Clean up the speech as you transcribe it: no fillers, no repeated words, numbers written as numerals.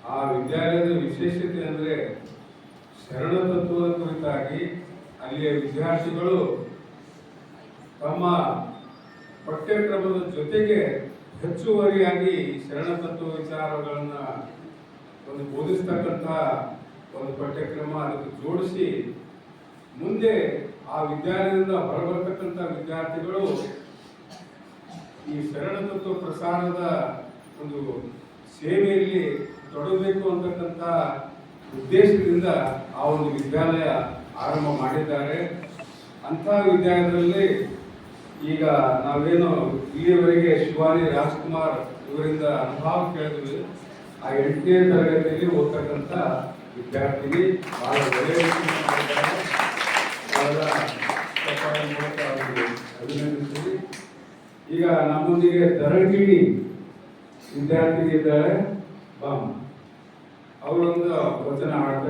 ಆ ವಿದ್ಯಾಲಯದ ವಿಶೇಷತೆ ಅಂದರೆ ಶರಣ ತತ್ವದ ಕುರಿತಾಗಿ ಅಲ್ಲಿಯ ವಿದ್ಯಾರ್ಥಿಗಳು ತಮ್ಮ ಪಠ್ಯಕ್ರಮದ ಜೊತೆಗೆ ಹೆಚ್ಚುವರಿಯಾಗಿ ಶರಣ ತತ್ವ ವಿಚಾರಗಳನ್ನ ಒಂದು ಬೋಧಿಸ್ತಕ್ಕಂಥ ಒಂದು ಪಠ್ಯಕ್ರಮ ಅದಕ್ಕೆ ಜೋಡಿಸಿ ಮುಂದೆ ಆ ವಿದ್ಯಾಲಯದಿಂದ ಹೊರಬರ್ತಕ್ಕಂಥ ವಿದ್ಯಾರ್ಥಿಗಳು ಈ ಶರಣ ತತ್ವ ಪ್ರಸಾರದ ಒಂದು ಸೇವೆಯಲ್ಲಿ ತೊಡಗಬೇಕು ಅಂತಕ್ಕಂಥ ಉದ್ದೇಶದಿಂದ ಆ ಒಂದು ವಿದ್ಯಾಲಯ ಆರಂಭ ಮಾಡಿದ್ದಾರೆ. ಅಂಥ ವಿದ್ಯಾಲಯದಲ್ಲಿ ಈಗ ನಾವೇನು ಇಲ್ಲಿಯವರೆಗೆ ಶಿವಾನಿ ರಾಜ್ಕುಮಾರ್ ಇವರಿಂದ ಅನುಭವ ಕೇಳಿದ್ವಿ. ಆ 8ನೇ ತರಗತಿಯಲ್ಲಿ ಓದ್ತಕ್ಕಂಥ ವಿದ್ಯಾರ್ಥಿನಿ ಬಹಳ ಒಳ್ಳೆಯ ಅಭಿನಂದಿಸ್ತೀವಿ. ಈಗ ನಮ್ಮೊಂದಿಗೆ ಧರಣಗಿರಿ ವಿದ್ಯಾರ್ಥಿನಿ ಇದ್ದಾರೆ. ಅವರೊಂದು ವಚನ ಹಾಡ್ತಾರೆ.